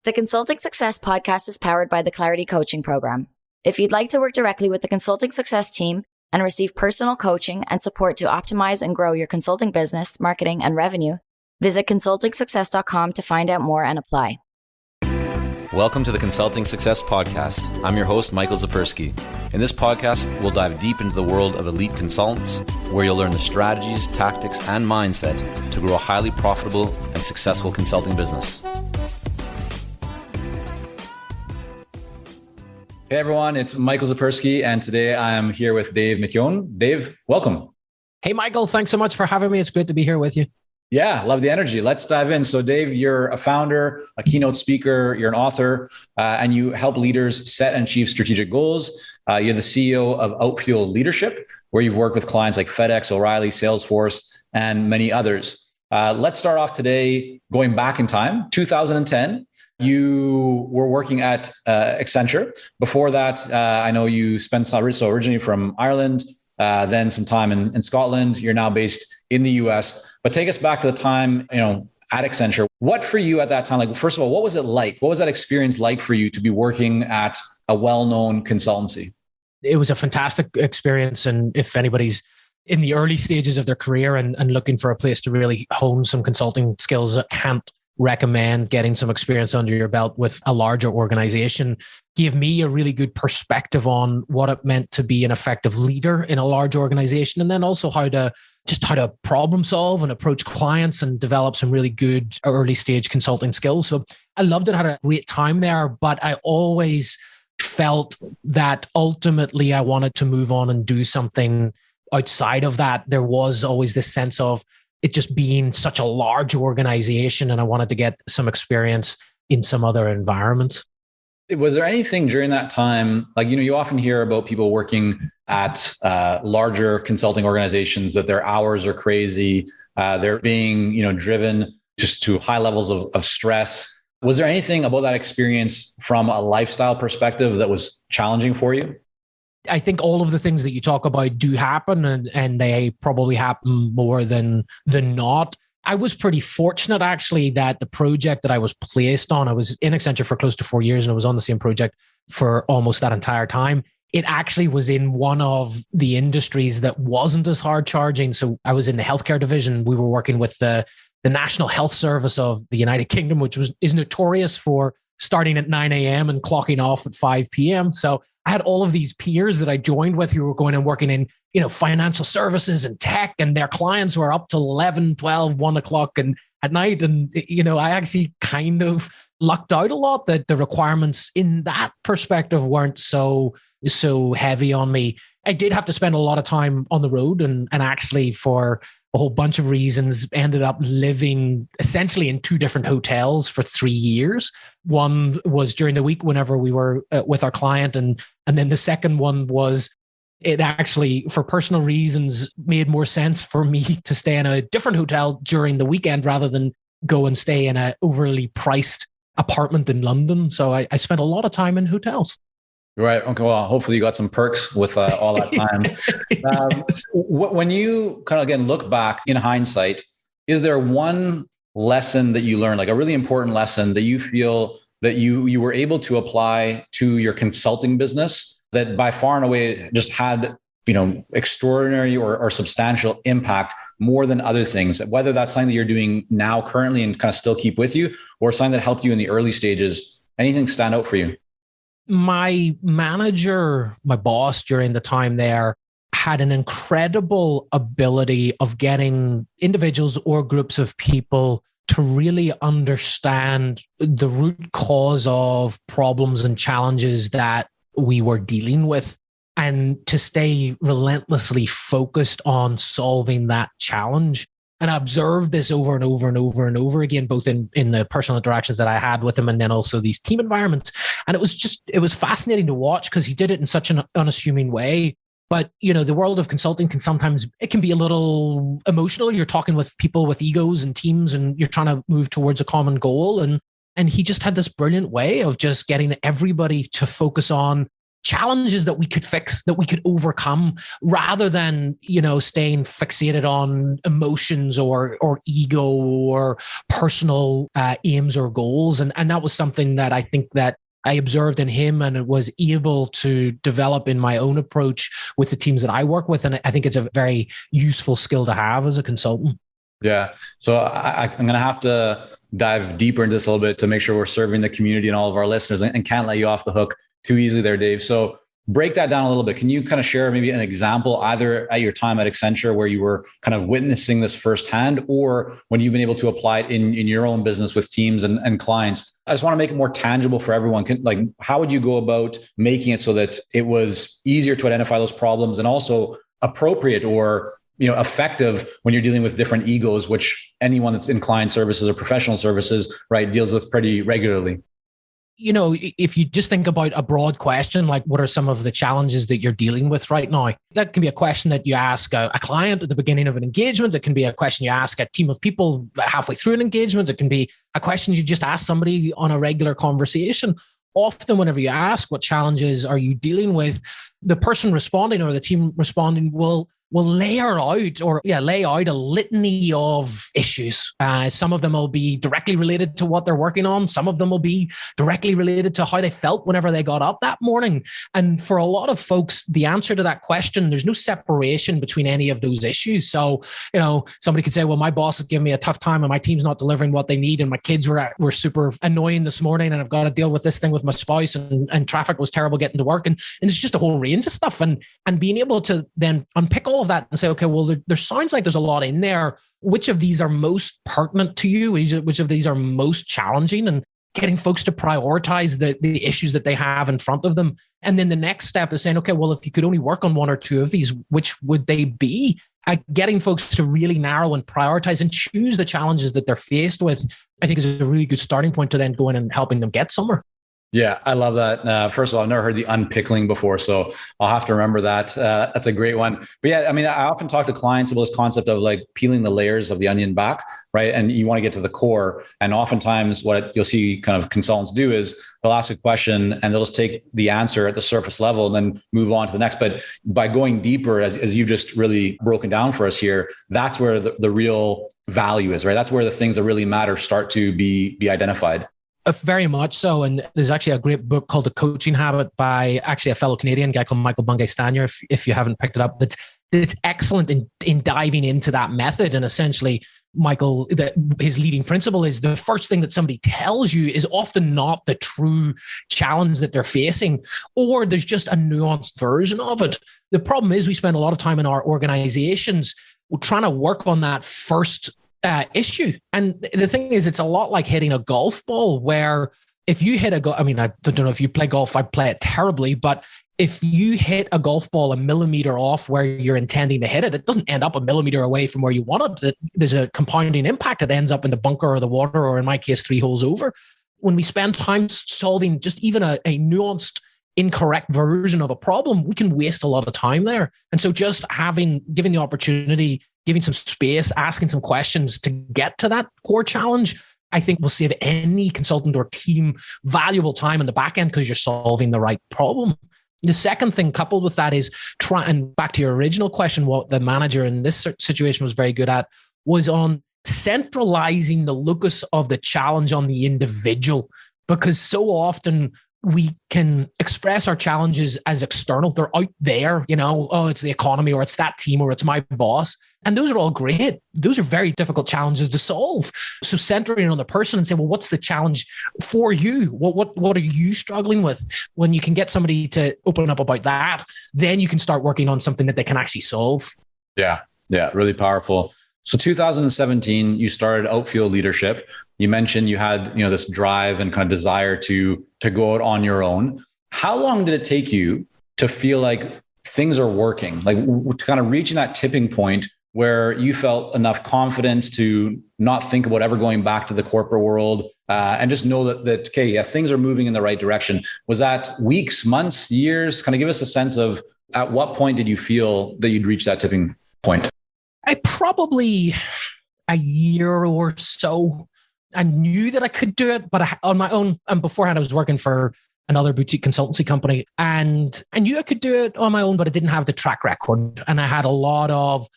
The Consulting Success podcast is powered by the Clarity Coaching Program. If you'd like to work directly with the Consulting Success team and receive personal coaching and support to optimize and grow your consulting business, marketing, and revenue, visit consultingsuccess.com to find out more and apply. Welcome to the Consulting Success Podcast. I'm your host, Michael Zapersky. In this podcast, we'll dive deep into the world of elite consultants, where you'll learn the strategies, tactics, and mindset to grow a highly profitable and successful consulting business. Hey everyone, it's Michael Zapersky, and today I am here with Dave McKeown. Dave, welcome. Hey Michael, thanks so much for having me. It's great to be here with you. Yeah, love the energy. Let's dive in. So Dave, you're a founder, a keynote speaker, you're an author, and you help leaders set and achieve strategic goals. You're the CEO of Outfield Leadership, where you've worked with clients like FedEx, O'Reilly, Salesforce, and many others. Let's start off today going back in time, 2010. You were working at Accenture. Before that, I know you spent so originally from Ireland, then some time in Scotland. You're now based in the US. But take us back to the time, at Accenture. What for you at that time? Like, first of all, what was it like? What was that experience like for you to be working at a well-known consultancy? It was a fantastic experience. And if anybody's in the early stages of their career and looking for a place to really hone some consulting skills, can't recommend getting some experience under your belt with a larger organization. Gave me a really good perspective on what it meant to be an effective leader in a large organization, and then also how to problem solve and approach clients and develop some really good early stage consulting skills. So I loved it, had a great time there, but I always felt that ultimately I wanted to move on and do something outside of that. There was always this sense of it just being such a large organization, and I wanted to get some experience in some other environments. Was there anything during that time, like, you often hear about people working at larger consulting organizations that their hours are crazy, they're being, driven just to high levels of stress. Was there anything about that experience from a lifestyle perspective that was challenging for you? I think all of the things that you talk about do happen, and they probably happen more than not. I was pretty fortunate, actually, that the project that I was placed on, I was in Accenture for close to 4 years, and I was on the same project for almost that entire time. It actually was in one of the industries that wasn't as hard charging. So I was in the healthcare division. We were working with the National Health Service of the United Kingdom, which is notorious for starting at 9 a.m. and clocking off at 5 p.m. So I had all of these peers that I joined with who were going and working in, financial services and tech, and their clients were up till 11, 12, 1 o'clock and at night. And, I actually kind of lucked out a lot that the requirements in that perspective weren't so heavy on me. I did have to spend a lot of time on the road, and actually for a whole bunch of reasons ended up living essentially in 2 different hotels for 3 years. One was during the week whenever we were with our client, and then the second one was it actually, for personal reasons, made more sense for me to stay in a different hotel during the weekend rather than go and stay in an overly priced apartment in London. So I spent a lot of time in hotels. Right. Okay. Well, hopefully you got some perks with all that time. When you kind of, again, look back in hindsight, is there one lesson that you learned, like a really important lesson that you feel that you were able to apply to your consulting business that by far and away just had, extraordinary or substantial impact more than other things, whether that's something that you're doing now currently and kind of still keep with you, or something that helped you in the early stages? Anything stand out for you? My manager, my boss during the time there, had an incredible ability of getting individuals or groups of people to really understand the root cause of problems and challenges that we were dealing with, and to stay relentlessly focused on solving that challenge. And I observed this over and over and over and over again, both in the personal interactions that I had with him and then also these team environments. And it was fascinating to watch because he did it in such an unassuming way. But, the world of consulting it can be a little emotional. You're talking with people with egos and teams, and you're trying to move towards a common goal. And he just had this brilliant way of just getting everybody to focus on challenges that we could fix, that we could overcome, rather than, staying fixated on emotions or ego or personal aims or goals. And that was something that I think that I observed in him and was able to develop in my own approach with the teams that I work with. And I think it's a very useful skill to have as a consultant. Yeah. So I'm going to have to dive deeper into this a little bit to make sure we're serving the community and all of our listeners, and can't let you off the hook too easily there, Dave. So break that down a little bit. Can you kind of share maybe an example, either at your time at Accenture where you were kind of witnessing this firsthand, or when you've been able to apply it in your own business with teams and clients? I just want to make it more tangible for everyone. How would you go about making it so that it was easier to identify those problems and also appropriate or effective when you're dealing with different egos, which anyone that's in client services or professional services, right, deals with pretty regularly? If you just think about a broad question, like what are some of the challenges that you're dealing with right now? That can be a question that you ask a client at the beginning of an engagement. It can be a question you ask a team of people halfway through an engagement. It can be a question you just ask somebody on a regular conversation. Often, whenever you ask what challenges are you dealing with, the person responding or the team responding will lay out a litany of issues. Some of them will be directly related to what they're working on. Some of them will be directly related to how they felt whenever they got up that morning. And for a lot of folks, the answer to that question, there's no separation between any of those issues. So, somebody could say, well, my boss is giving me a tough time and my team's not delivering what they need. And my kids were super annoying this morning and I've got to deal with this thing with my spouse and traffic was terrible getting to work. And it's just a whole range of stuff. And being able to then unpick all of that and say, okay, well, there sounds like there's a lot in there. Which of these are most pertinent to you? Which of these are most challenging? And getting folks to prioritize the issues that they have in front of them. And then the next step is saying, okay, well, if you could only work on one or two of these, which would they be? Getting folks to really narrow and prioritize and choose the challenges that they're faced with, I think is a really good starting point to then go in and helping them get somewhere. Yeah, I love that. First of all, I've never heard the unpickling before, so I'll have to remember that. That's a great one. But yeah, I mean, I often talk to clients about this concept of like peeling the layers of the onion back, right? And you want to get to the core. And oftentimes what you'll see kind of consultants do is they'll ask a question and they'll just take the answer at the surface level and then move on to the next. But by going deeper, as you've just really broken down for us here, that's where the real value is, right? That's where the things that really matter start to be identified. Very much so. And there's actually a great book called The Coaching Habit by actually a fellow Canadian guy called Michael Bungay-Stanier, if you haven't picked it up. That's excellent in diving into that method. And essentially, Michael, his leading principle is the first thing that somebody tells you is often not the true challenge that they're facing, or there's just a nuanced version of it. The problem is we spend a lot of time in our organizations trying to work on that first issue. And the thing is, it's a lot like hitting a golf ball, where if you hit I mean, I don't know if you play golf, I play it terribly, but if you hit a golf ball a millimeter off where you're intending to hit it, it doesn't end up a millimeter away from where you want it. There's a compounding impact. It ends up in the bunker or the water, or in my case, 3 holes over. When we spend time solving just even a nuanced, incorrect version of a problem, we can waste a lot of time there. And so just giving the opportunity, giving some space, asking some questions to get to that core challenge, I think will save any consultant or team valuable time in the back end because you're solving the right problem. The second thing coupled with that is and back to your original question, what the manager in this situation was very good at was on centralizing the locus of the challenge on the individual, because so often we can express our challenges as external. They're out there, oh, it's the economy, or it's that team, or it's my boss. And those are all great. Those are very difficult challenges to solve. So centering on the person and saying, well, what's the challenge for you? What are you struggling with? When you can get somebody to open up about that, then you can start working on something that they can actually solve. Yeah, really powerful. So 2017, you started Outfield Leadership. You mentioned you had, this drive and kind of desire to go out on your own. How long did it take you to feel like things are working, like kind of reaching that tipping point where you felt enough confidence to not think about ever going back to the corporate world and just know that okay, yeah, things are moving in the right direction? Was that weeks, months, years? Kind of give us a sense of at what point did you feel that you'd reached that tipping point? Probably a year or so. I knew that I could do it, but on my own. And beforehand, I was working for another boutique consultancy company. And I knew I could do it on my own, but I didn't have the track record. And I had a lot of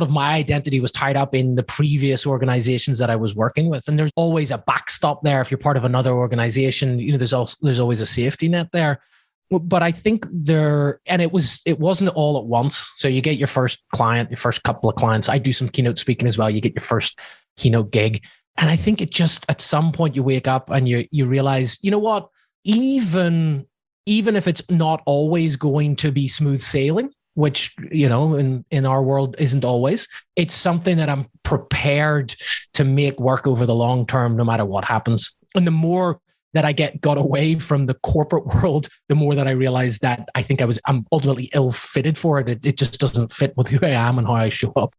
my identity was tied up in the previous organizations that I was working with. And there's always a backstop there. If you're part of another organization, there's always a safety net there. But I think it wasn't all at once. So you get your first client, your first couple of clients. I do some keynote speaking as well. You get your first keynote gig. And I think it just, at some point you wake up and you realize, you know what, even if it's not always going to be smooth sailing, which, in our world isn't always, it's something that I'm prepared to make work over the long term, no matter what happens. And the more that I got away from the corporate world, the more that I realized that I think I'm ultimately ill-fitted for it. It just doesn't fit with who I am and how I show up.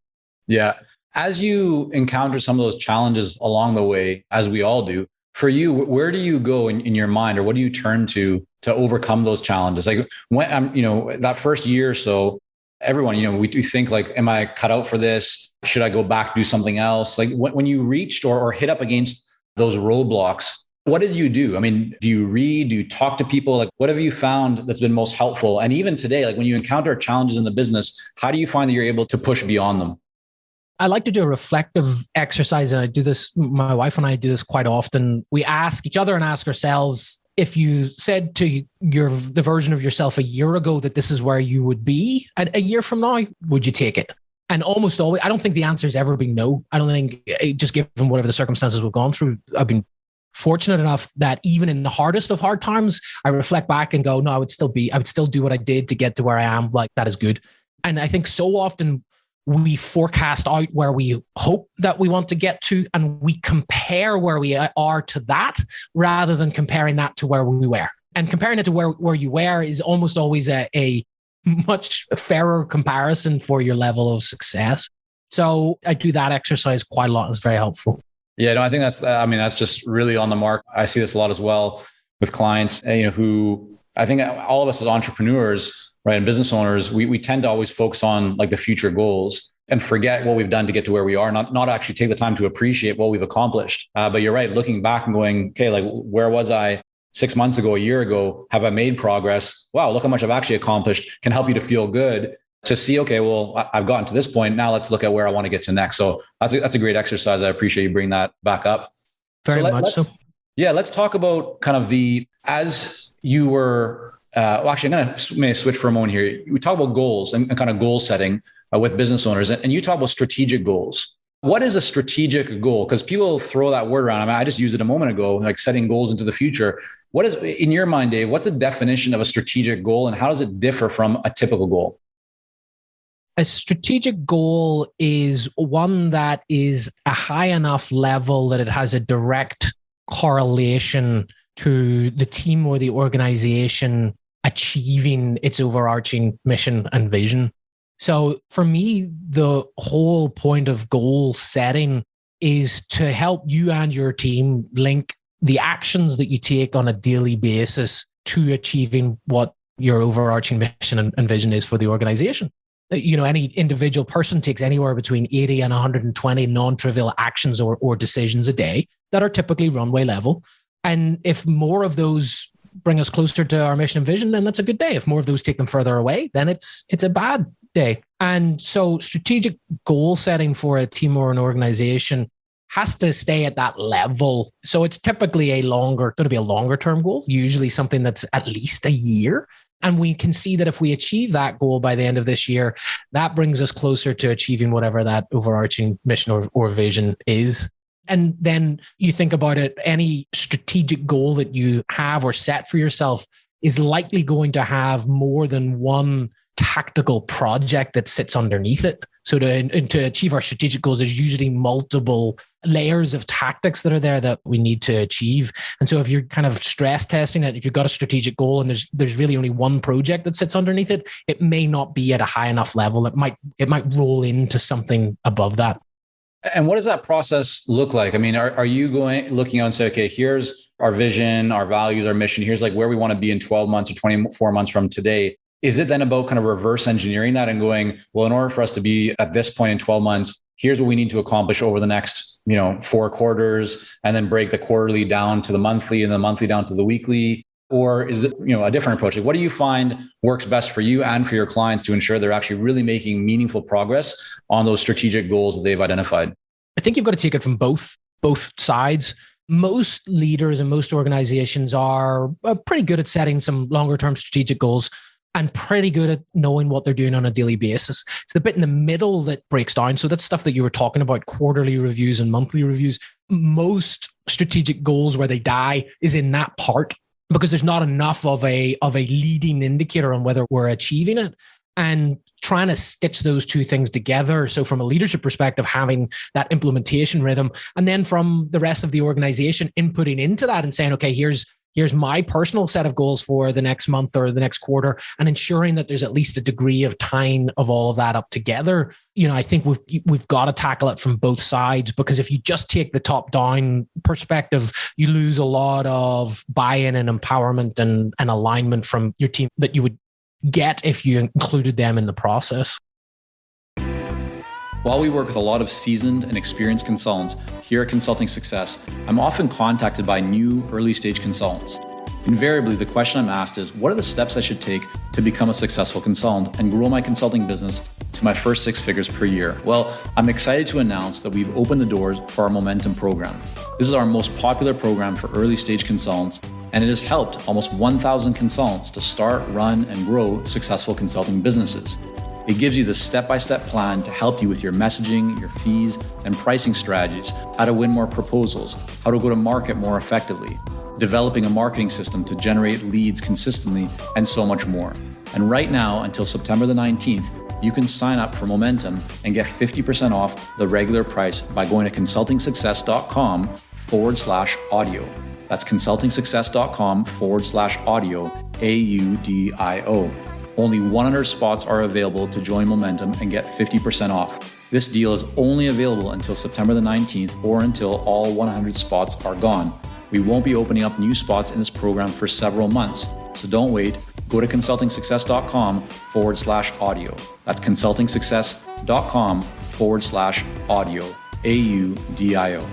Yeah. As you encounter some of those challenges along the way, as we all do, for you, where do you go in your mind, or what do you turn to overcome those challenges? Like when that first year or so, everyone, we do think like, am I cut out for this? Should I go back, do something else? Like when you reached or hit up against those roadblocks, what did you do? I mean, do you read? Do you talk to people? Like, what have you found that's been most helpful? And even today, like when you encounter challenges in the business, how do you find that you're able to push beyond them? I like to do a reflective exercise, and I do this, my wife and I do this quite often. We ask each other and ask ourselves, if you said to the version of yourself a year ago that this is where you would be a year from now, would you take it? And almost always, I don't think the answer has ever been no. I don't think, just given whatever the circumstances we've gone through, I've been fortunate enough that even in the hardest of hard times, I reflect back and go, no, I would still do what I did to get to where I am. Like, that is good. And I think so often we forecast out where we hope that we want to get to, and we compare where we are to that rather than comparing that to where we were. And comparing it to where you were is almost always a much fairer comparison for your level of success. So I do that exercise quite a lot. It's very helpful. Yeah, no, I think that's just really on the mark. I see this a lot as well with clients, who I think all of us as entrepreneurs, right, and business owners, we tend to always focus on like the future goals and forget what we've done to get to where we are, not actually take the time to appreciate what we've accomplished. But you're right, looking back and going, okay, like where was I 6 months ago, a year ago? Have I made progress? Wow, look how much I've actually accomplished. Can help you to feel good, to see, okay, well, I've gotten to this point. Now let's look at where I want to get to next. So that's a great exercise. I appreciate you bringing that back up. Very much so. Yeah, let's talk about kind of as you were, actually, I'm going to switch for a moment here. We talk about goals and kind of goal setting with business owners, and you talk about strategic goals. What is a strategic goal? Because people throw that word around. I mean, I just used it a moment ago, like setting goals into the future. What is, in your mind, Dave, what's the definition of a strategic goal, and how does it differ from a typical goal? A strategic goal is one that is a high enough level that it has a direct correlation to the team or the organization achieving its overarching mission and vision. So for me, the whole point of goal setting is to help you and your team link the actions that you take on a daily basis to achieving what your overarching mission and vision is for the organization. Any individual person takes anywhere between 80 and 120 non-trivial actions or decisions a day that are typically runway level. And if more of those bring us closer to our mission and vision, then that's a good day. If more of those take them further away, then it's a bad day. And so strategic goal setting for a team or an organization has to stay at that level. So it's typically going to be a longer term goal, usually something that's at least a year. And we can see that if we achieve that goal by the end of this year, that brings us closer to achieving whatever that overarching mission or vision is. And then you think about it, any strategic goal that you have or set for yourself is likely going to have more than one tactical project that sits underneath it. So to achieve our strategic goals, there's usually multiple layers of tactics that are there that we need to achieve. And so if you're kind of stress testing it, if you've got a strategic goal and there's really only one project that sits underneath it, it may not be at a high enough level. It might roll into something above that. And what does that process look like? I mean, are you looking out and say, okay, here's our vision, our values, our mission, here's like where we want to be in 12 months or 24 months from today. Is it then about kind of reverse engineering that and going, well, in order for us to be at this point in 12 months, here's what we need to accomplish over the next, 4 quarters, and then break the quarterly down to the monthly and the monthly down to the weekly? Or is it, a different approach? Like, what do you find works best for you and for your clients to ensure they're actually really making meaningful progress on those strategic goals that they've identified? I think you've got to take it from both sides. Most leaders and most organizations are pretty good at setting some longer term strategic goals and pretty good at knowing what they're doing on a daily basis. It's the bit in the middle that breaks down. So that's stuff that you were talking about, quarterly reviews and monthly reviews. Most strategic goals where they die is in that part, because there's not enough of a leading indicator on whether we're achieving it. And trying to stitch those two things together. So from a leadership perspective, having that implementation rhythm, and then from the rest of the organization inputting into that and saying, okay, here's my personal set of goals for the next month or the next quarter, and ensuring that there's at least a degree of tying of all of that up together. I think we've got to tackle it from both sides, because if you just take the top down perspective, you lose a lot of buy-in and empowerment and alignment from your team that you would get if you included them in the process. While we work with a lot of seasoned and experienced consultants here at Consulting Success, I'm often contacted by new early stage consultants. Invariably, the question I'm asked is, what are the steps I should take to become a successful consultant and grow my consulting business to my first 6 figures per year? Well, I'm excited to announce that we've opened the doors for our Momentum program. This is our most popular program for early stage consultants, and it has helped almost 1,000 consultants to start, run, and grow successful consulting businesses. It gives you the step-by-step plan to help you with your messaging, your fees, and pricing strategies, how to win more proposals, how to go to market more effectively, developing a marketing system to generate leads consistently, and so much more. And right now, until September the 19th, you can sign up for Momentum and get 50% off the regular price by going to consultingsuccess.com/audio. That's consultingsuccess.com/audio, AUDIO. Only 100 spots are available to join Momentum and get 50% off. This deal is only available until September the 19th or until all 100 spots are gone. We won't be opening up new spots in this program for several months, so don't wait. Go to consultingsuccess.com/audio. That's consultingsuccess.com/audio, AUDIO.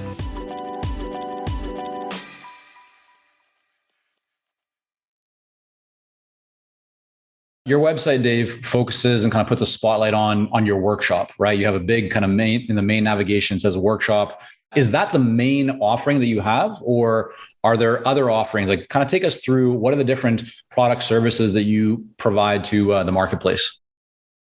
Your website, Dave, focuses and kind of puts a spotlight on your workshop, right? You have a big kind of in the main navigation says workshop. Is that the main offering that you have, or are there other offerings? Like, kind of take us through what are the different product services that you provide to the marketplace?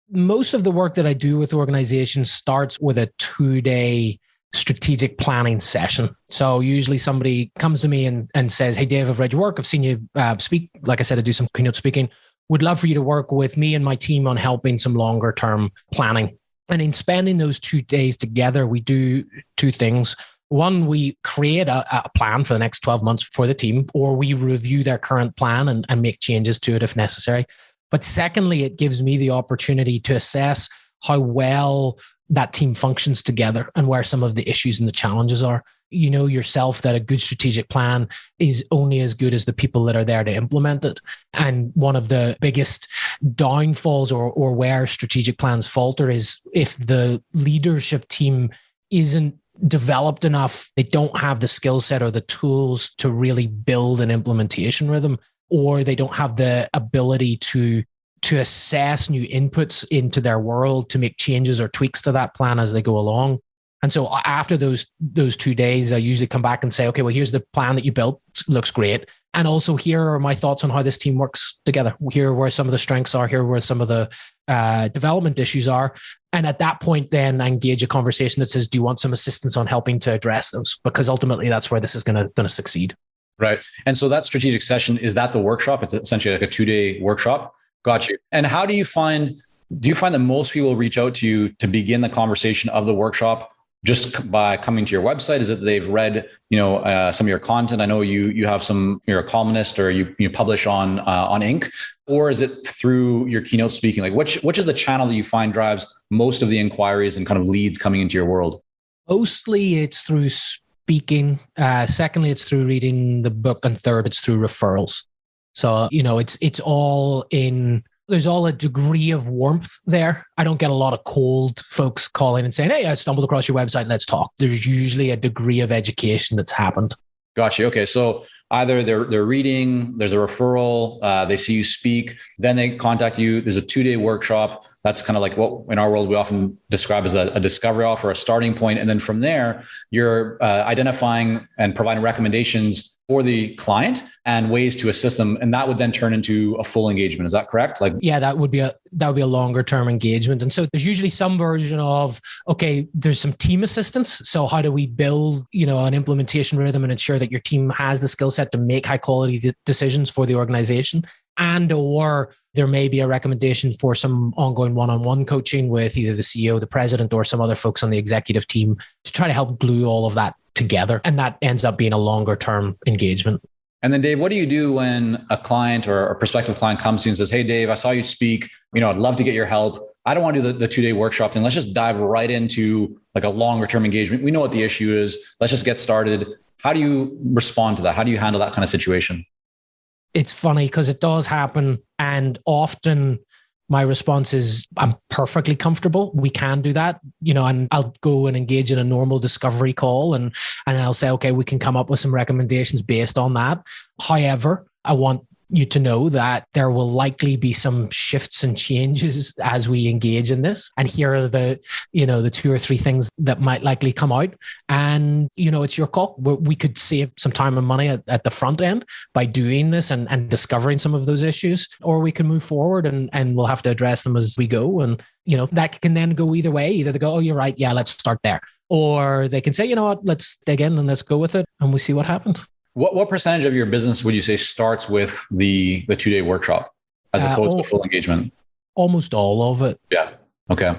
Most of the work that I do with organizations starts with a 2-day strategic planning session. So usually somebody comes to me and says, hey, Dave, I've read your work. I've seen you speak. Like I said, I do some keynote speaking. Would love for you to work with me and my team on helping some longer term planning. And in spending those 2 days together, we do 2 things. One, we create a plan for the next 12 months for the team, or we review their current plan and make changes to it if necessary. But secondly, it gives me the opportunity to assess how well that team functions together and where some of the issues and the challenges are. You know yourself that a good strategic plan is only as good as the people that are there to implement it. And one of the biggest downfalls or where strategic plans falter is if the leadership team isn't developed enough, they don't have the skill set or the tools to really build an implementation rhythm, or they don't have the ability to assess new inputs into their world to make changes or tweaks to that plan as they go along. And so after those 2 days, I usually come back and say, okay, well, here's the plan that you built. It looks great. And also here are my thoughts on how this team works together. Here are where some of the strengths are. Here are where some of the development issues are. And at that point, then I engage a conversation that says, do you want some assistance on helping to address those? Because ultimately that's where this is going to succeed. Right. And so that strategic session, is that the workshop? It's essentially like a 2-day workshop. Got you. And how do you find that most people reach out to you to begin the conversation of the workshop just by coming to your website? Is it they've read, some of your content? I know you have you're a columnist, or you publish on Inc. Or is it through your keynote speaking? Like, which is the channel that you find drives most of the inquiries and kind of leads coming into your world? Mostly it's through speaking. Secondly, it's through reading the book. And third, it's through referrals. So, it's all in, there's all a degree of warmth there. I don't get a lot of cold folks calling and saying, hey, I stumbled across your website, let's talk. There's usually a degree of education that's happened. Gotcha. Okay. So either they're reading, there's a referral, they see you speak, then they contact you. There's a 2-day workshop. That's kind of like what in our world we often describe as a discovery offer, a starting point. And then from there, you're identifying and providing recommendations for the client and ways to assist them. And that would then turn into a full engagement. Is that correct? Yeah, that would be a longer term engagement. And so there's usually some version of, okay, there's some team assistance. So how do we build, an implementation rhythm and ensure that your team has the skill set to make high quality decisions for the organization? And or there may be a recommendation for some ongoing one-on-one coaching with either the CEO, the president, or some other folks on the executive team to try to help glue all of that together. And that ends up being a longer term engagement. And then Dave, what do you do when a client or a prospective client comes to you and says, hey, Dave, I saw you speak, I'd love to get your help. I don't want to do the 2-day workshop thing. Let's just dive right into like a longer term engagement. We know what the issue is. Let's just get started. How do you respond to that? How do you handle that kind of situation? It's funny because it does happen. And often my response is, I'm perfectly comfortable. We can do that, and I'll go and engage in a normal discovery call and I'll say, okay, we can come up with some recommendations based on that. However, I want you to know that there will likely be some shifts and changes as we engage in this. And here are the 2 or 3 things that might likely come out. And, it's your call. We could save some time and money at the front end by doing this and discovering some of those issues, or we can move forward and we'll have to address them as we go. And, that can then go either way. Either they go, oh, you're right. Yeah, let's start there. Or they can say, you know what, let's dig in and let's go with it. And we see what happens. What percentage of your business would you say starts with the 2-day workshop as opposed to full engagement? Almost all of it. Yeah. Okay.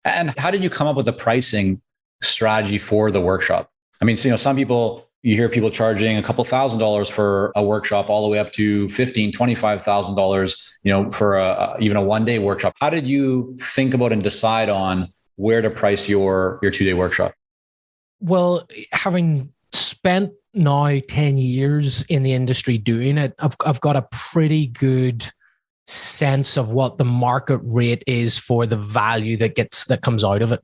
And how did you come up with the pricing strategy for the workshop? I mean, some people, you hear people charging a couple $1,000s for a workshop all the way up to $15,000, $25,000, for even a 1-day workshop. How did you think about and decide on where to price your 2-day workshop? Well, having spent now 10 years in the industry doing it, I've got a pretty good sense of what the market rate is for the value that comes out of it.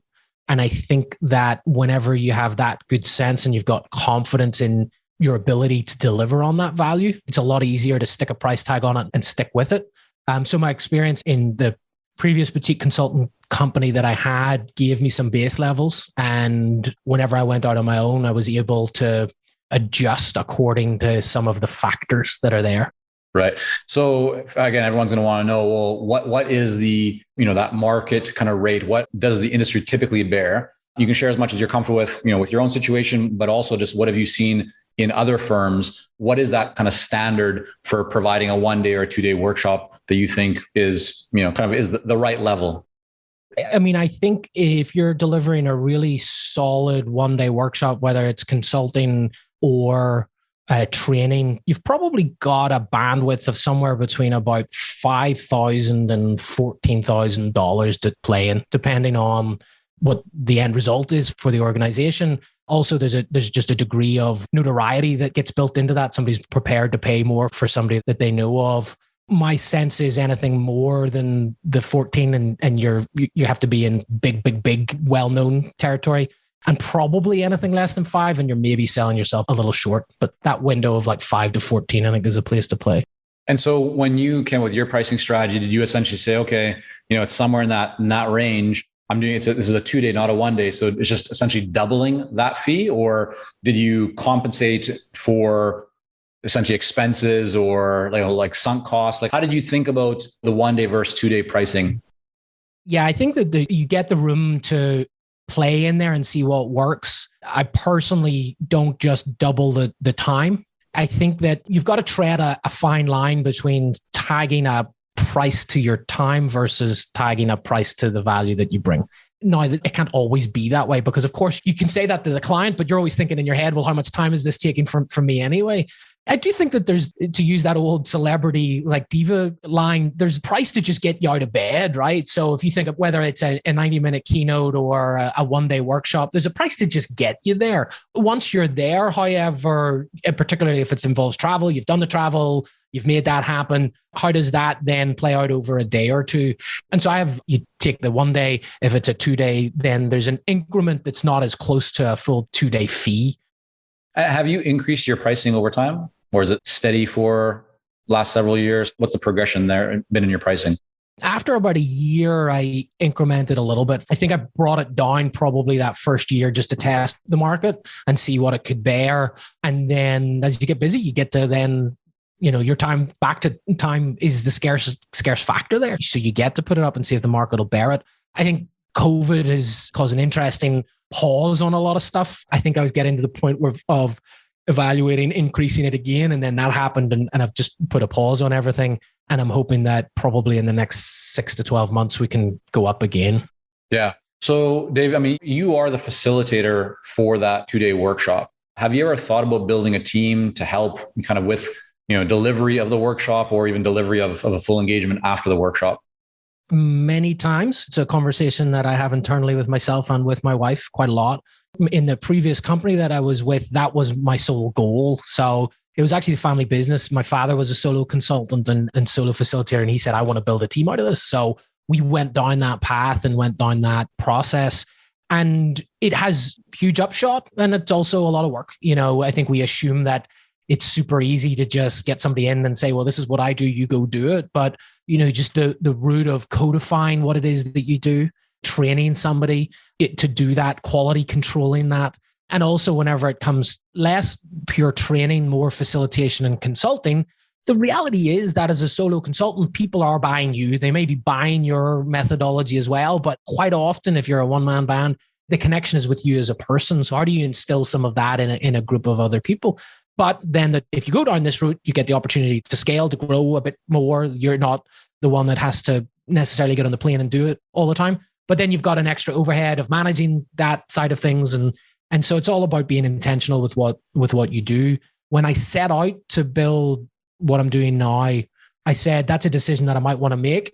And I think that whenever you have that good sense and you've got confidence in your ability to deliver on that value, it's a lot easier to stick a price tag on it and stick with it. So my experience in the previous boutique consultant company that I had gave me some base levels. And whenever I went out on my own, I was able to adjust according to some of the factors that are there. Right. So again, everyone's going to want to know, well, what is the, that market kind of rate? What does the industry typically bear? You can share as much as you're comfortable with, with your own situation, but also just what have you seen in other firms? What is that kind of standard for providing a 1-day or a 2-day workshop that you think is, is the right level? I mean, I think if you're delivering a really solid 1-day workshop, whether it's consulting or training, you've probably got a bandwidth of somewhere between about $5,000 and $14,000 to play in, depending on what the end result is for the organization. Also, there's just a degree of notoriety that gets built into that. Somebody's prepared to pay more for somebody that they know of. My sense is anything more than the 14 and you have to be in big, well-known territory. And probably anything less than 5, and you're maybe selling yourself a little short. But that window of like 5 to 14, I think, is a place to play. And so when you came with your pricing strategy, did you essentially say, okay, it's somewhere in that range? I'm doing it. This is a 2-day, not a 1-day. So it's just essentially doubling that fee, or did you compensate for essentially expenses or like sunk costs? Like, how did you think about the 1-day versus 2-day pricing? Yeah, I think that you get the room to play in there and see what works. I personally don't just double the time. I think that you've got to tread a fine line between tagging a price to your time versus tagging a price to the value that you bring. Now, it can't always be that way because, of course, you can say that to the client, but you're always thinking in your head, well, how much time is this taking from me anyway? I do think that there's, to use that old celebrity like diva line, there's price to just get you out of bed, right? So if you think of whether it's a 90-minute keynote or a 1-day workshop, there's a price to just get you there. Once you're there, however, particularly if it involves travel, you've done the travel, you've made that happen. How does that then play out over a day or two? And so you take the 1-day, if it's a 2-day, then there's an increment that's not as close to a full 2-day fee. Have you increased your pricing over time? or is it steady for last several years? What's the progression there been in your pricing? After about a year, I incremented a little bit. I think I brought it down probably that first year just to test the market and see what it could bear. And then as you get busy, you get to then, your time is the scarce factor there. So you get to put it up and see if the market will bear it. I think COVID has caused an interesting pause on a lot of stuff. I think I was getting to the point of evaluating increasing it again. And then that happened and I've just put a pause on everything. And I'm hoping that probably in the next 6 to 12 months, we can go up again. Yeah. So Dave, you are the facilitator for that 2-day workshop. Have you ever thought about building a team to help kind of with, delivery of the workshop or even delivery of a full engagement after the workshop? Many times. It's a conversation that I have internally with myself and with my wife quite a lot. In the previous company that I was with, that was my sole goal. So it was actually the family business. My father was a solo consultant and solo facilitator, and he said, I want to build a team out of this. So we went down that path and went down that process. And it has huge upshot, and it's also a lot of work. I think we assume that it's super easy to just get somebody in and say, well, this is what I do, you go do it. But, just the root of codifying what it is that you do, training somebody to do that, quality controlling that. And also whenever it comes less pure training, more facilitation and consulting, the reality is that as a solo consultant, people are buying you. They may be buying your methodology as well. But quite often, if you're a one-man band, the connection is with you as a person. So how do you instill some of that in a group of other people? But then if you go down this route, you get the opportunity to scale, to grow a bit more. You're not the one that has to necessarily get on the plane and do it all the time. But then you've got an extra overhead of managing that side of things. And so it's all about being intentional with what you do. When I set out to build what I'm doing now, I said that's a decision that I might want to make.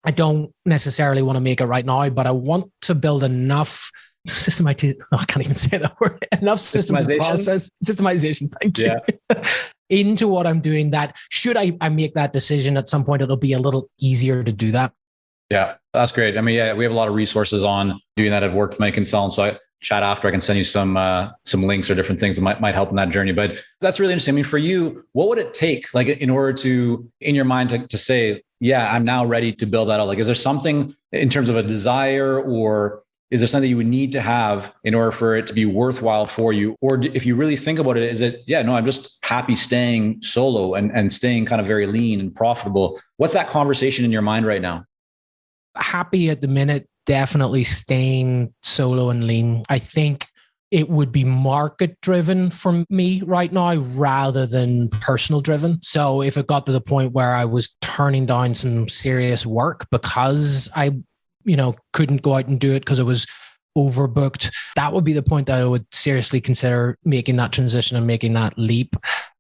I don't necessarily want to make it right now, but I want to build enough systemization. I can't even say that word. Enough systems and process systemization. Thank you. Yeah. Into what I'm doing, that should I make that decision at some point, it'll be a little easier to do that. Yeah, that's great. We have a lot of resources on doing that. I've worked with my consultants. So chat after, I can send you some links or different things that might help in that journey. But that's really interesting. For you, what would it take, in order to, in your mind, to say, yeah, I'm now ready to build that out? Is there something in terms of a desire, or is there something you would need to have in order for it to be worthwhile for you? Or if you really think about it, is it, I'm just happy staying solo and staying kind of very lean and profitable? What's that conversation in your mind right now? Happy at the minute, definitely staying solo and lean. I think it would be market driven for me right now rather than personal driven. So if it got to the point where I was turning down some serious work because I, couldn't go out and do it because it was overbooked, that would be the point that I would seriously consider making that transition and making that leap.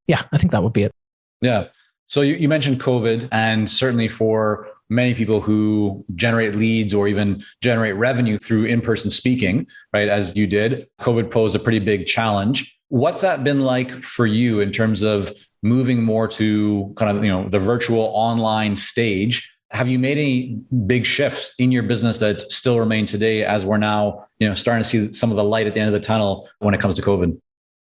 Yeah, I think that would be it. Yeah. So you mentioned COVID, and certainly for many people who generate leads or even generate revenue through in-person speaking, right, as you did, COVID posed a pretty big challenge. What's that been like for you in terms of moving more to kind of, the virtual online stage? Have you made any big shifts in your business that still remain today as we're now, starting to see some of the light at the end of the tunnel when it comes to COVID?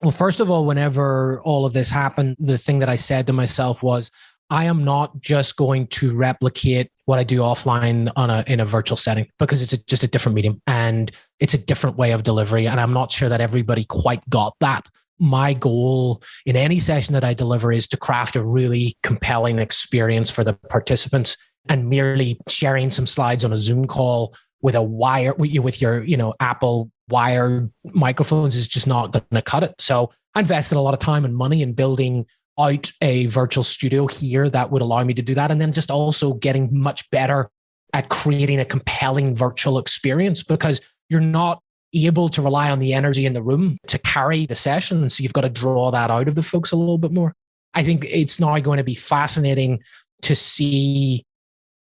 Well, first of all, whenever all of this happened, the thing that I said to myself was, I am not just going to replicate what I do offline in a virtual setting, because it's just a different medium and it's a different way of delivery. And I'm not sure that everybody quite got that. My goal in any session that I deliver is to craft a really compelling experience for the participants, and merely sharing some slides on a Zoom call with a wire, with your, Apple wired microphones is just not going to cut it. So I invested a lot of time and money in building out a virtual studio here that would allow me to do that. And then just also getting much better at creating a compelling virtual experience, because you're not able to rely on the energy in the room to carry the session. And so you've got to draw that out of the folks a little bit more. I think it's now going to be fascinating to see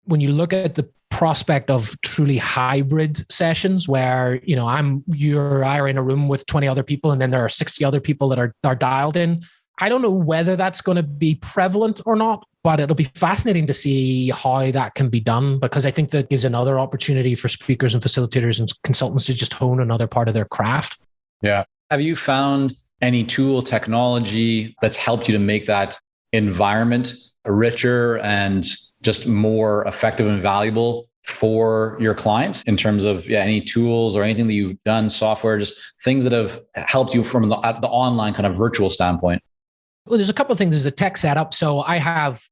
when you look at the prospect of truly hybrid sessions where, you are in a room with 20 other people and then there are 60 other people that are dialed in. I don't know whether that's going to be prevalent or not, but it'll be fascinating to see how that can be done, because I think that gives another opportunity for speakers and facilitators and consultants to just hone another part of their craft. Yeah. Have you found any tool, technology that's helped you to make that environment richer and just more effective and valuable for your clients in terms of any tools or anything that you've done, software, just things that have helped you from the online kind of virtual standpoint? Well, there's a couple of things. There's a tech setup. So I have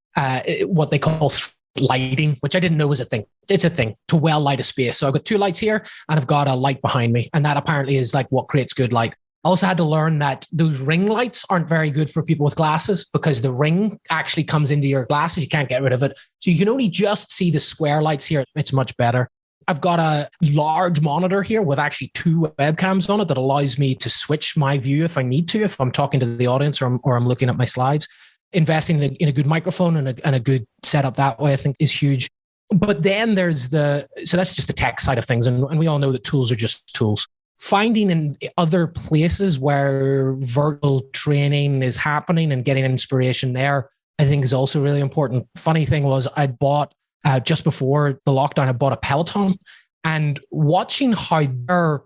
what they call lighting, which I didn't know was a thing. It's a thing to well light a space. So I've got 2 lights here and I've got a light behind me. And that apparently is like what creates good light. I also had to learn that those ring lights aren't very good for people with glasses because the ring actually comes into your glasses. You can't get rid of it. So you can only just see the square lights here. It's much better. I've got a large monitor here with actually 2 webcams on it that allows me to switch my view if I need to, if I'm talking to the audience or I'm looking at my slides. Investing in a good microphone and a good setup that way, I think, is huge. But then so that's just the tech side of things. And we all know that tools are just tools. Finding in other places where virtual training is happening and getting inspiration there, I think is also really important. Funny thing was I bought, just before the lockdown, I bought a Peloton, and watching how their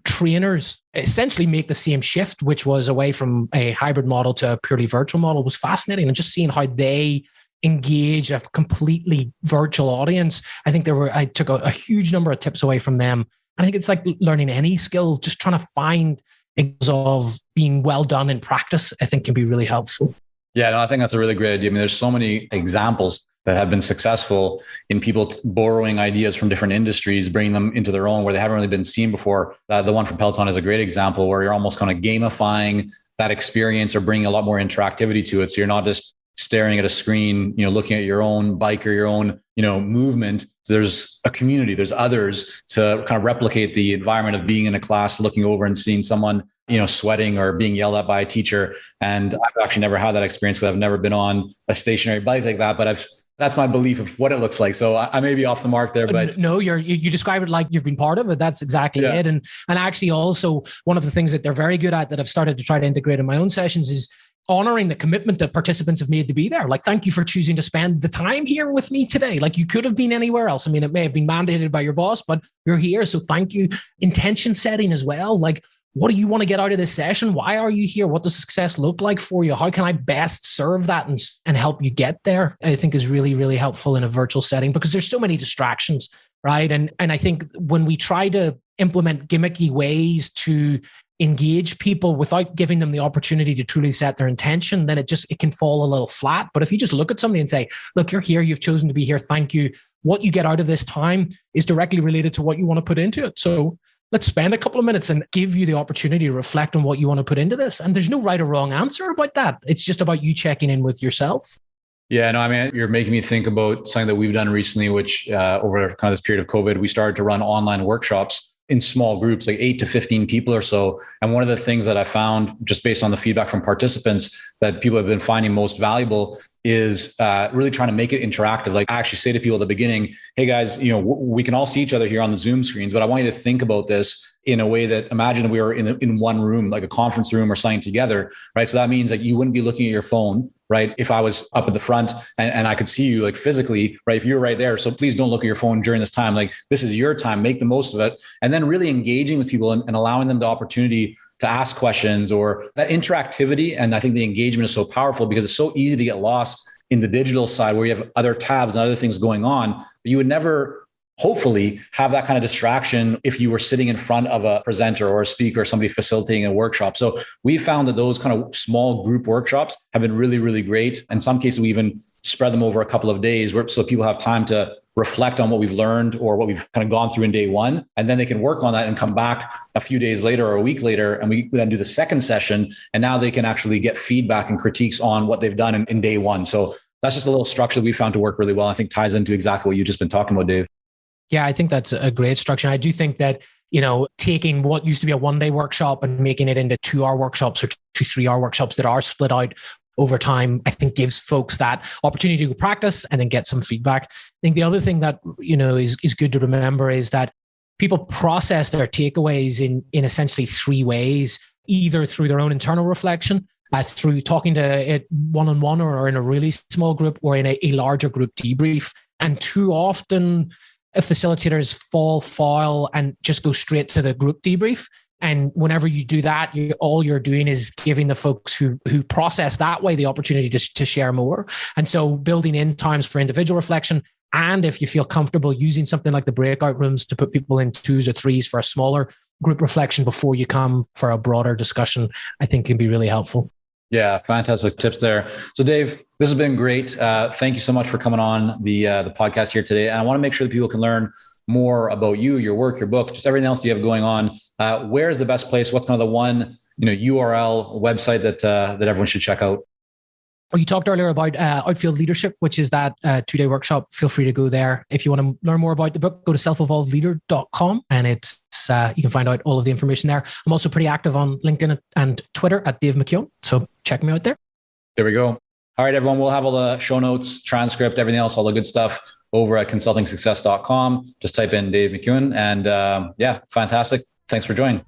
trainers essentially make the same shift, which was away from a hybrid model to a purely virtual model, was fascinating. And just seeing how they engage a completely virtual audience, I took a huge number of tips away from them. I think it's like learning any skill, just trying to find examples of being well done in practice, I think can be really helpful. Yeah, no, I think that's a really great idea. I mean, there's so many examples that have been successful in people borrowing ideas from different industries, bringing them into their own where they haven't really been seen before. The one from Peloton is a great example where you're almost kind of gamifying that experience or bringing a lot more interactivity to it. So you're not just staring at a screen, looking at your own bike or your own, movement. There's a community, there's others to kind of replicate the environment of being in a class, looking over and seeing someone, sweating or being yelled at by a teacher. And I've actually never had that experience because I've never been on a stationary bike like that, but that's my belief of what it looks like. So I may be off the mark there, but no, you describe it like you've been part of it. That's exactly it. And actually also one of the things that they're very good at that I've started to try to integrate in my own sessions is honoring the commitment that participants have made to be there. Like, thank you for choosing to spend the time here with me today. Like, you could have been anywhere else. I mean, it may have been mandated by your boss, but you're here. So thank you. Intention setting as well. Like, what do you want to get out of this session? Why are you here? What does success look like for you? How can I best serve that and help you get there? I think is really, really helpful in a virtual setting because there's so many distractions, right? And I think when we try to implement gimmicky ways to engage people without giving them the opportunity to truly set their intention, then it can fall a little flat. But if you just look at somebody and say, look, you're here, you've chosen to be here, thank you. What you get out of this time is directly related to what you want to put into it. So let's spend a couple of minutes and give you the opportunity to reflect on what you want to put into this. And there's no right or wrong answer about that. It's just about you checking in with yourself. Yeah, no, I mean, you're making me think about something that we've done recently, which over kind of this period of COVID, we started to run online workshops in small groups, like 8 to 15 people or so. And one of the things that I found just based on the feedback from participants that people have been finding most valuable is really trying to make it interactive. Like I actually say to people at the beginning, hey guys, we can all see each other here on the Zoom screens, but I want you to think about this in a way that imagine we were in one room, like a conference room or something together, right? So that means like you wouldn't be looking at your phone, right? If I was up at the front and I could see you like physically, right? If you're right there. So please don't look at your phone during this time. Like this is your time, make the most of it. And then really engaging with people and allowing them the opportunity to ask questions or that interactivity. And I think the engagement is so powerful because it's so easy to get lost in the digital side where you have other tabs and other things going on, but you would never hopefully have that kind of distraction if you were sitting in front of a presenter or a speaker or somebody facilitating a workshop. So we found that those kind of small group workshops have been really, really great. In some cases, we even spread them over a couple of days so people have time to reflect on what we've learned or what we've kind of gone through in day one. And then they can work on that and come back a few days later or a week later. And we then do the second session. And now they can actually get feedback and critiques on what they've done in day one. So that's just a little structure that we found to work really well. I think ties into exactly what you've just been talking about, Dave. Yeah, I think that's a great structure. I do think that, taking what used to be a 1-day workshop and making it into 2-hour workshops or 2-3-hour workshops that are split out over time, I think gives folks that opportunity to practice and then get some feedback. I think the other thing that, is good to remember is that people process their takeaways in essentially 3 ways, either through their own internal reflection, through talking to it one-on-one or in a really small group or in a larger group debrief. And too often, facilitators fall foul and just go straight to the group debrief And whenever you do that, all you're doing is giving the folks who process that way the opportunity to share more. And so building in times for individual reflection. And if you feel comfortable using something like the breakout rooms to put people in 2s or 3s for a smaller group reflection before you come for a broader discussion, I think can be really helpful. Yeah, fantastic tips there. So Dave, this has been great. Thank you so much for coming on the podcast here today. And I want to make sure that people can learn more about you, your work, your book, just everything else you have going on. Where is the best place? What's kind of the one URL, website that everyone should check out? Well, you talked earlier about Outfield Leadership, which is that 2-day workshop. Feel free to go there. If you want to learn more about the book, go to selfevolvedleader.com, and it's you can find out all of the information there. I'm also pretty active on LinkedIn and Twitter at Dave McKeown. So check me out there. There we go. All right, everyone. We'll have all the show notes, transcript, everything else, all the good stuff over at consultingsuccess.com. Just type in Dave McKeown, and yeah, fantastic. Thanks for joining.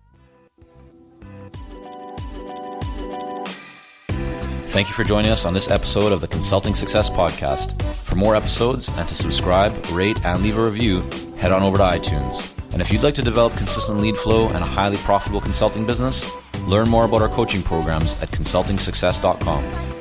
Thank you for joining us on this episode of the Consulting Success Podcast. For more episodes and to subscribe, rate, and leave a review, head on over to iTunes. And if you'd like to develop consistent lead flow and a highly profitable consulting business, learn more about our coaching programs at consultingsuccess.com.